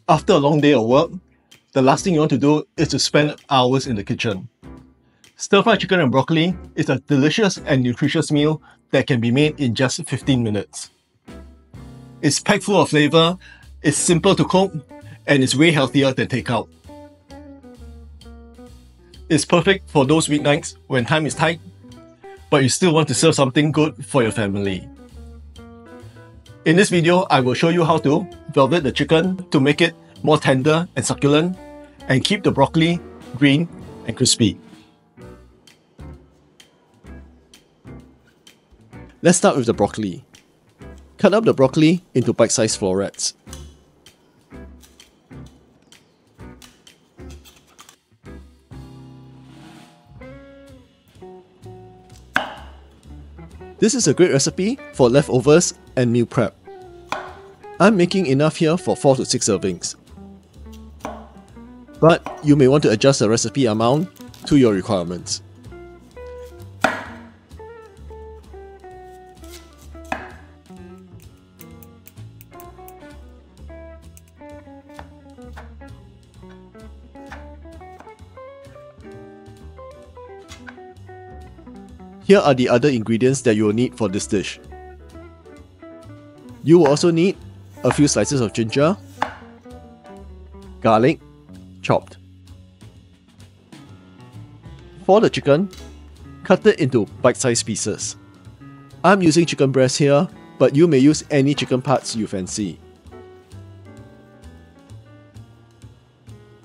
After a long day of work, the last thing you want to do is to spend hours in the kitchen. Stir-fried chicken and broccoli is a delicious and nutritious meal that can be made in just 15 minutes. It's packed full of flavor, it's simple to cook, and it's way healthier than takeout. It's perfect for those weeknights when time is tight, but you still want to serve something good for your family. In this video, I will show you how to velvet the chicken to make it more tender and succulent and keep the broccoli green and crispy. Let's start with the broccoli. Cut up the broccoli into bite-sized florets. This is a great recipe for leftovers and meal prep. I'm making enough here for 4 to 6 servings. But you may want to adjust the recipe amount to your requirements. Here are the other ingredients that you will need for this dish. You will also need a few slices of ginger, garlic, chopped. For the chicken, cut it into bite-sized pieces. I'm using chicken breast here, but you may use any chicken parts you fancy.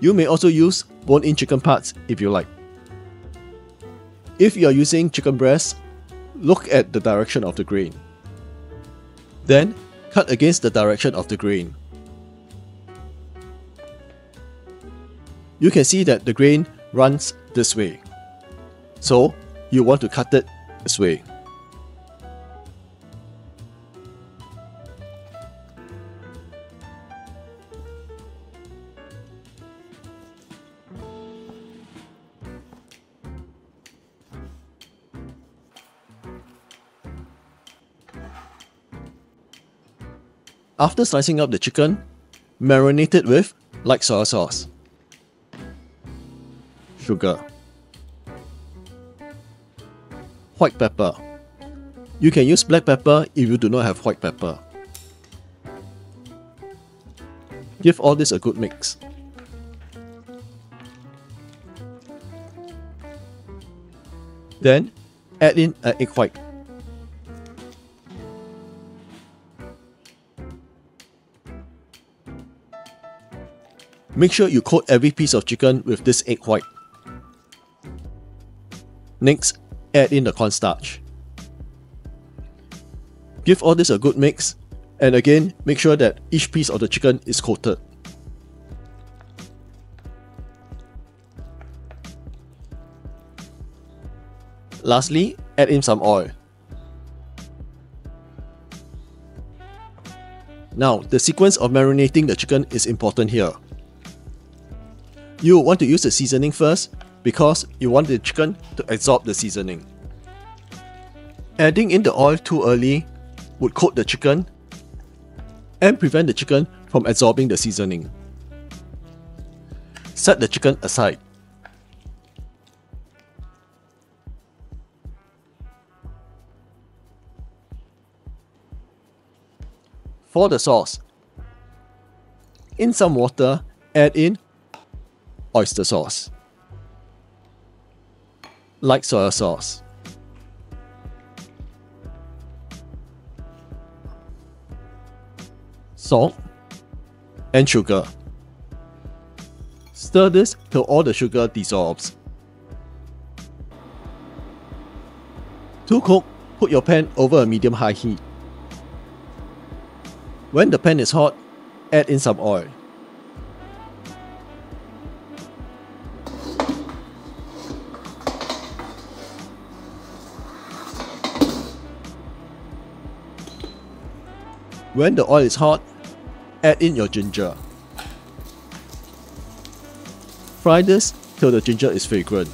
You may also use bone-in chicken parts if you like. If you are using chicken breast, look at the direction of the grain. Then, cut against the direction of the grain. You can see that the grain runs this way. So, you want to cut it this way. After slicing up the chicken, marinate it with light soy sauce, sugar, white pepper. You can use black pepper if you do not have white pepper. Give all this a good mix. Then, add in an egg white. Make sure you coat every piece of chicken with this egg white. Next, add in the cornstarch. Give all this a good mix, and again, make sure that each piece of the chicken is coated. Lastly, add in some oil. Now, the sequence of marinating the chicken is important here. You want to use the seasoning first because you want the chicken to absorb the seasoning. Adding in the oil too early would coat the chicken and prevent the chicken from absorbing the seasoning. Set the chicken aside. For the sauce, in some water, add in oyster sauce, light soy sauce, salt, and sugar. Stir this till all the sugar dissolves. To cook, put your pan over a medium-high heat. When the pan is hot, add in some oil. When the oil is hot, add in your ginger. Fry this till the ginger is fragrant.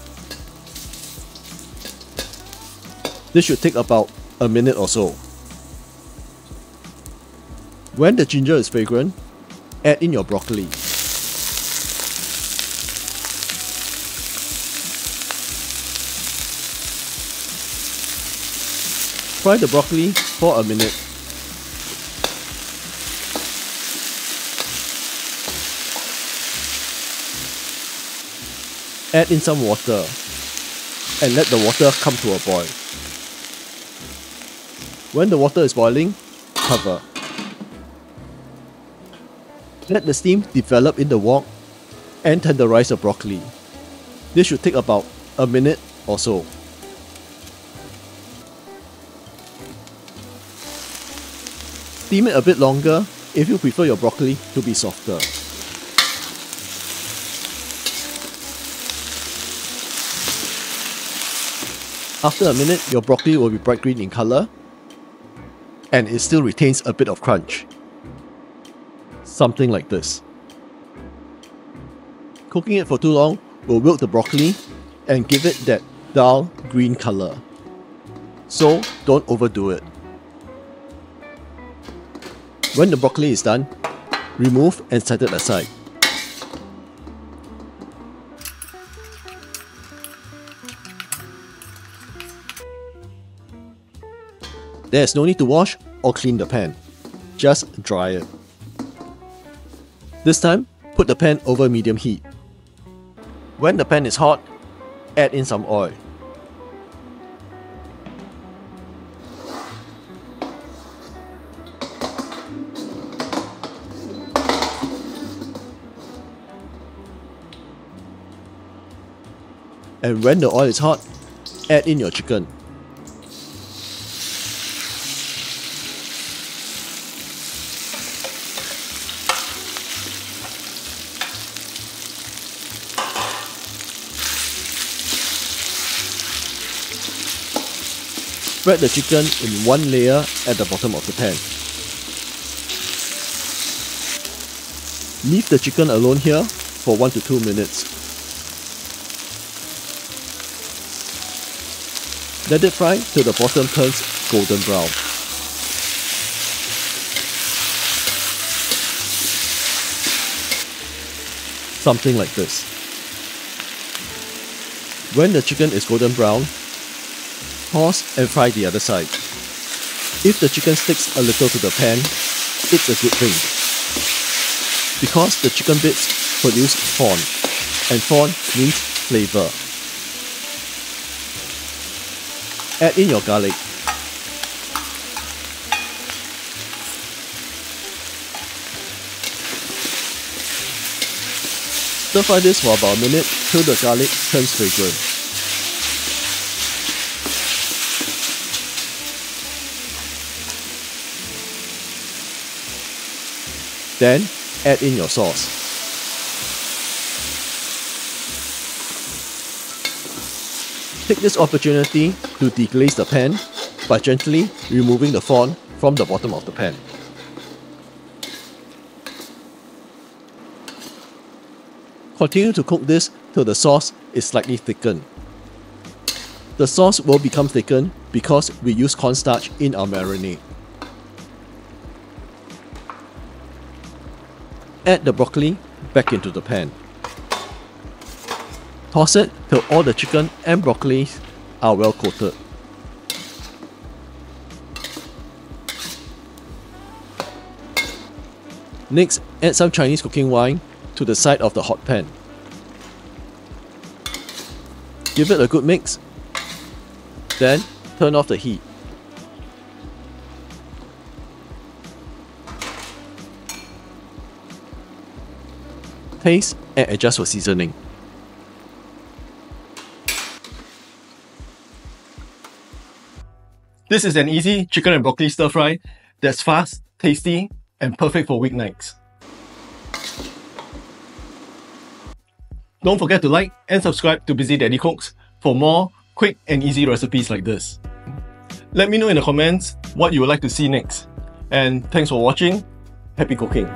This should take about a minute or so. When the ginger is fragrant, add in your broccoli. Fry the broccoli for a minute. Add in some water and let the water come to a boil. When the water is boiling, cover. Let the steam develop in the wok and tenderize the broccoli. This should take about a minute or so. Steam it a bit longer if you prefer your broccoli to be softer. After a minute, your broccoli will be bright green in color and it still retains a bit of crunch. Something like this. Cooking it for too long will wilt the broccoli and give it that dull green color. So don't overdo it. When the broccoli is done, remove and set it aside. There is no need to wash or clean the pan. Just dry it. This time, put the pan over medium heat. When the pan is hot, add in some oil. And when the oil is hot, add in your chicken. Spread the chicken in one layer at the bottom of the pan. Leave the chicken alone here for 1 to 2 minutes. Let it fry till the bottom turns golden brown. Something like this. When the chicken is golden brown, pause and fry the other side. If the chicken sticks a little to the pan, it's a good thing. Because the chicken bits produce fond, and fond means flavor. Add in your garlic. Stir fry this for about a minute till the garlic turns fragrant. Then add in your sauce. Take this opportunity to deglaze the pan by gently removing the fond from the bottom of the pan. Continue to cook this till the sauce is slightly thickened. The sauce will become thickened because we use cornstarch in our marinade. Add the broccoli back into the pan. Toss it till all the chicken and broccoli are well coated. Next, add some Chinese cooking wine to the side of the hot pan. Give it a good mix, then turn off the heat. Taste and adjust for seasoning. This is an easy chicken and broccoli stir fry that's fast, tasty, and perfect for weeknights. Don't forget to like and subscribe to Busy Daddy Cooks for more quick and easy recipes like this. Let me know in the comments what you would like to see next. And thanks for watching. Happy cooking!